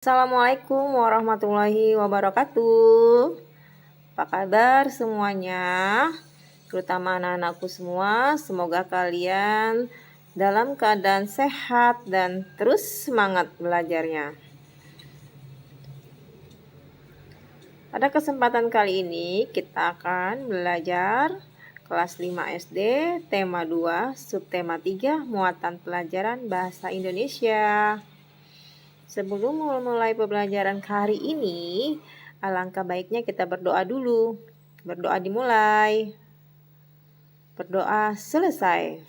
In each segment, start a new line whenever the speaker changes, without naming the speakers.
Assalamualaikum warahmatullahi wabarakatuh. Apa kabar semuanya? Terutama anak-anakku semua, semoga kalian dalam keadaan sehat dan terus semangat belajarnya. Pada kesempatan kali ini kita akan belajar kelas 5 SD, tema 2, subtema 3, muatan pelajaran bahasa Indonesia. Sebelum mulai pembelajaran hari ini, alangkah baiknya kita berdoa dulu. Berdoa dimulai. Berdoa selesai.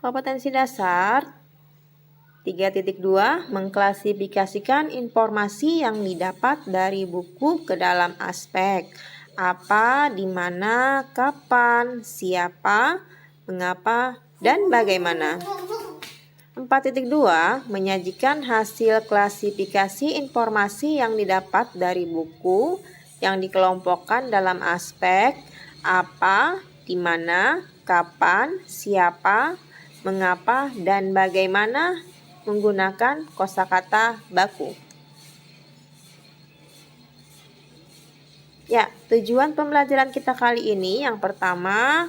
Kompetensi dasar 3.2 mengklasifikasikan informasi yang didapat dari buku ke dalam aspek apa, di mana, kapan, siapa, mengapa, dan bagaimana. 4.2 menyajikan hasil klasifikasi informasi yang didapat dari buku yang dikelompokkan dalam aspek apa, di mana, kapan, siapa, mengapa, dan bagaimana menggunakan kosakata baku. Ya, tujuan pembelajaran kita kali ini yang pertama,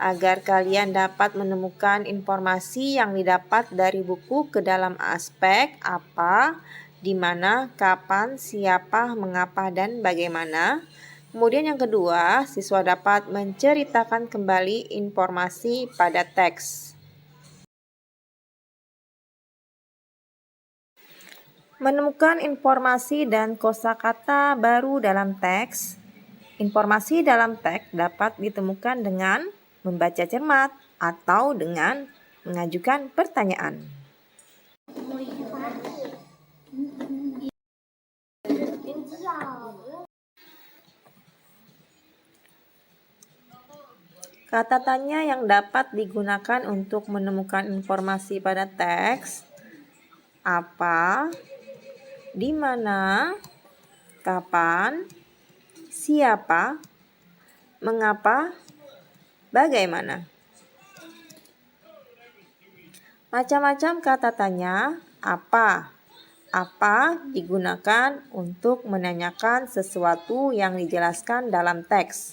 agar kalian dapat menemukan informasi yang didapat dari buku ke dalam aspek apa, di mana, kapan, siapa, mengapa, dan bagaimana. Kemudian yang kedua, siswa dapat menceritakan kembali informasi pada teks. Menemukan informasi dan kosakata baru dalam teks. Informasi dalam teks dapat ditemukan dengan membaca cermat atau dengan mengajukan pertanyaan. Kata tanya yang dapat digunakan untuk menemukan informasi pada teks: apa, di mana, kapan, siapa, mengapa, bagaimana. Macam-macam kata tanya. Apa digunakan untuk menanyakan sesuatu yang dijelaskan dalam teks.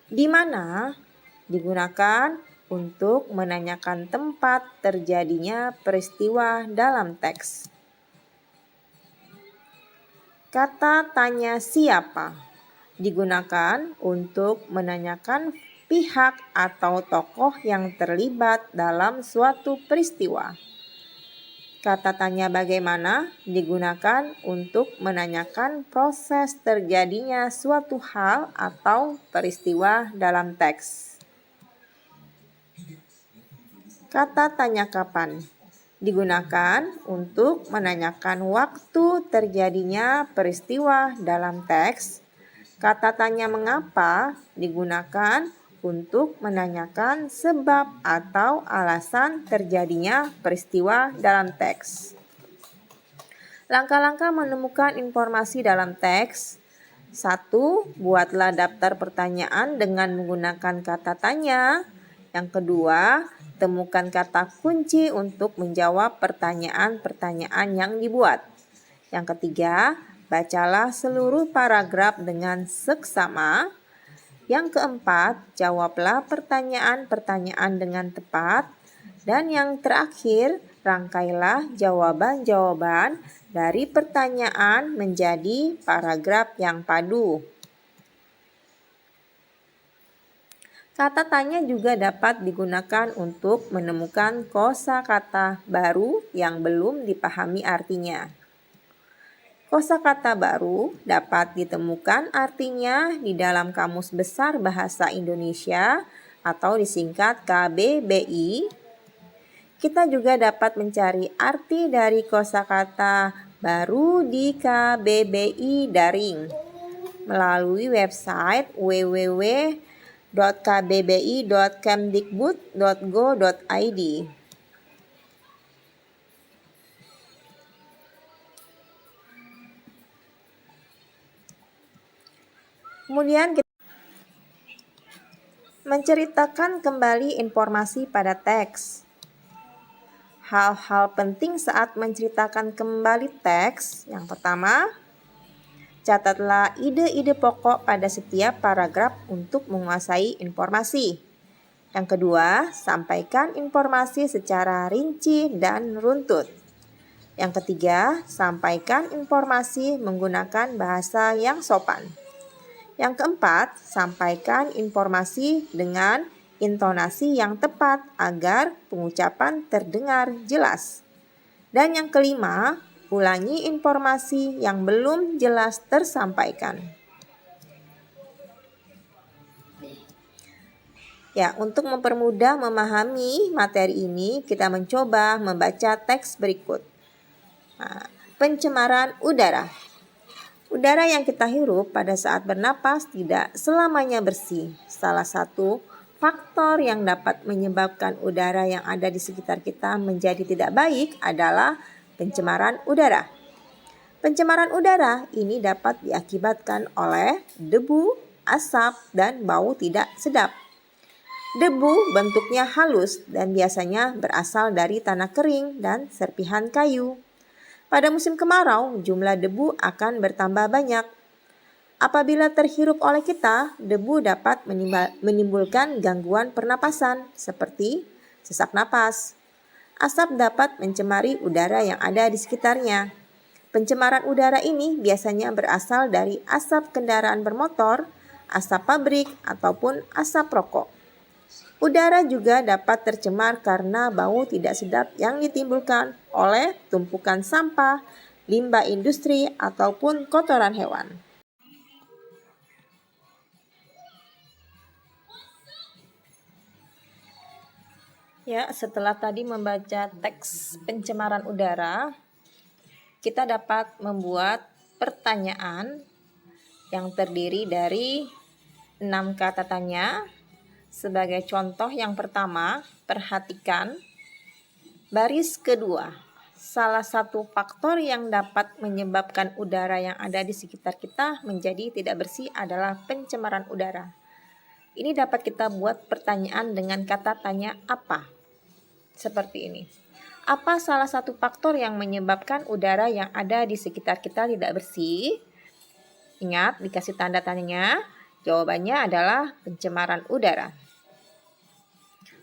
Di mana digunakan untuk menanyakan tempat terjadinya peristiwa dalam teks. Kata tanya siapa digunakan untuk menanyakan pihak atau tokoh yang terlibat dalam suatu peristiwa. Kata tanya bagaimana digunakan untuk menanyakan proses terjadinya suatu hal atau peristiwa dalam teks. Kata tanya kapan digunakan untuk menanyakan waktu terjadinya peristiwa dalam teks. Kata tanya mengapa digunakan untuk menanyakan sebab atau alasan terjadinya peristiwa dalam teks. Langkah-langkah menemukan informasi dalam teks. 1. Buatlah daftar pertanyaan dengan menggunakan kata tanya. Yang kedua, temukan kata kunci untuk menjawab pertanyaan-pertanyaan yang dibuat. Yang ketiga, bacalah seluruh paragraf dengan seksama. Yang keempat, jawablah pertanyaan-pertanyaan dengan tepat. Dan yang terakhir, rangkailah jawaban-jawaban dari pertanyaan menjadi paragraf yang padu. Kata tanya juga dapat digunakan untuk menemukan kosakata baru yang belum dipahami artinya. Kosakata baru dapat ditemukan artinya di dalam Kamus Besar Bahasa Indonesia atau disingkat KBBI. Kita juga dapat mencari arti dari kosakata baru di KBBI Daring melalui website www.kbbi.kemdikbud.go.id. Kemudian kita menceritakan kembali informasi pada teks. hal-hal penting saat menceritakan kembali teks. Yang pertama, catatlah ide-ide pokok pada setiap paragraf untuk menguasai informasi. Yang kedua, sampaikan informasi secara rinci dan runtut. Yang ketiga, sampaikan informasi menggunakan bahasa yang sopan. Yang keempat, sampaikan informasi dengan intonasi yang tepat agar pengucapan terdengar jelas. Dan yang kelima, ulangi informasi yang belum jelas tersampaikan. Ya, untuk mempermudah memahami materi ini, kita mencoba membaca teks berikut. Nah, pencemaran udara. Udara yang kita hirup pada saat bernapas tidak selamanya bersih. Salah satu faktor yang dapat menyebabkan udara yang ada di sekitar kita menjadi tidak baik adalah pencemaran udara. Pencemaran udara ini dapat diakibatkan oleh debu, asap, dan bau tidak sedap. Debu bentuknya halus dan biasanya berasal dari tanah kering dan serpihan kayu. Pada musim kemarau, jumlah debu akan bertambah banyak. Apabila terhirup oleh kita, debu dapat menimbulkan gangguan pernapasan seperti sesak napas. Asap dapat mencemari udara yang ada di sekitarnya. Pencemaran udara ini biasanya berasal dari asap kendaraan bermotor, asap pabrik, ataupun asap rokok. Udara juga dapat tercemar karena bau tidak sedap yang ditimbulkan oleh tumpukan sampah, limbah industri, ataupun kotoran hewan. Ya, setelah tadi membaca teks pencemaran udara, kita dapat membuat pertanyaan yang terdiri dari 6 kata tanya. Sebagai contoh yang pertama, perhatikan baris kedua. Salah satu faktor yang dapat menyebabkan udara yang ada di sekitar kita menjadi tidak bersih adalah pencemaran udara. Ini dapat kita buat pertanyaan dengan kata tanya apa? Seperti ini. Apa salah satu faktor yang menyebabkan udara yang ada di sekitar kita tidak bersih? Ingat, dikasih tanda tanyanya. Jawabannya adalah pencemaran udara.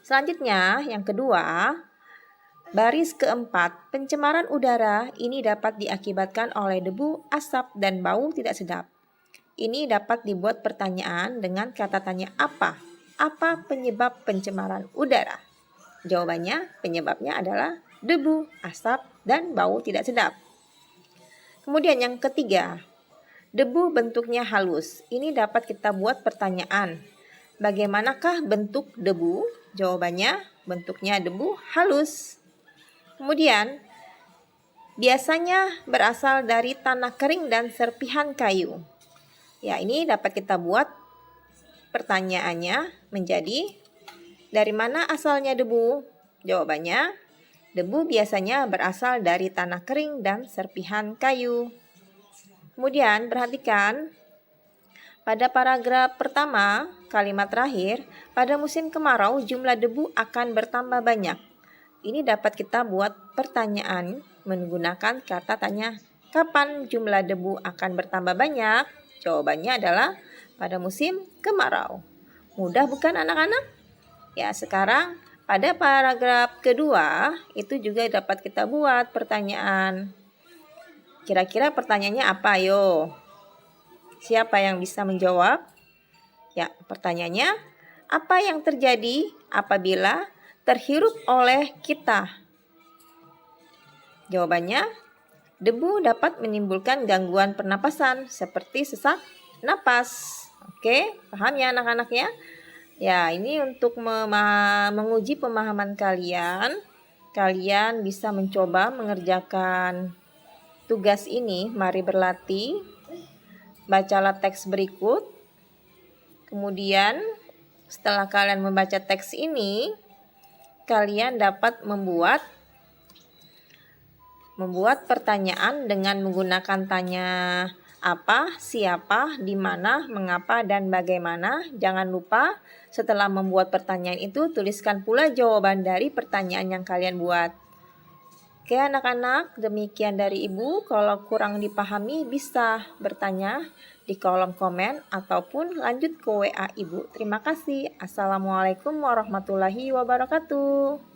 Selanjutnya, yang kedua, baris keempat, pencemaran udara ini dapat diakibatkan oleh debu, asap, dan bau tidak sedap. Ini dapat dibuat pertanyaan dengan kata tanya apa? Apa penyebab pencemaran udara? Jawabannya, penyebabnya adalah debu, asap, dan bau tidak sedap. Kemudian yang ketiga, debu bentuknya halus. Ini dapat kita buat pertanyaan. Bagaimanakah bentuk debu? Jawabannya, bentuknya debu halus. Kemudian, biasanya berasal dari tanah kering dan serpihan kayu. Ya, ini dapat kita buat pertanyaannya menjadi, dari mana asalnya debu? Jawabannya, debu biasanya berasal dari tanah kering dan serpihan kayu. Kemudian perhatikan pada paragraf pertama, kalimat terakhir, pada musim kemarau jumlah debu akan bertambah banyak. Ini dapat kita buat pertanyaan menggunakan kata tanya, kapan jumlah debu akan bertambah banyak? Jawabannya adalah pada musim kemarau. Mudah bukan anak-anak? Ya, sekarang pada paragraf kedua itu juga dapat kita buat pertanyaan. Kira-kira pertanyaannya apa, yo? Siapa yang bisa menjawab? Ya, pertanyaannya, apa yang terjadi apabila terhirup oleh kita? Jawabannya, debu dapat menimbulkan gangguan pernapasan seperti sesak napas. Oke, paham ya anak-anak ya? Ya, ini untuk menguji pemahaman kalian. Kalian bisa mencoba mengerjakan tugas ini. Mari berlatih. Bacalah teks berikut. Kemudian setelah kalian membaca teks ini, kalian dapat membuat pertanyaan dengan menggunakan tanya apa, siapa, di mana, mengapa, dan bagaimana. Jangan lupa setelah membuat pertanyaan itu tuliskan pula jawaban dari pertanyaan yang kalian buat. Oke anak-anak, demikian dari Ibu. Kalau kurang dipahami bisa bertanya di kolom komen ataupun lanjut ke WA Ibu. Terima kasih. Assalamualaikum warahmatullahi wabarakatuh.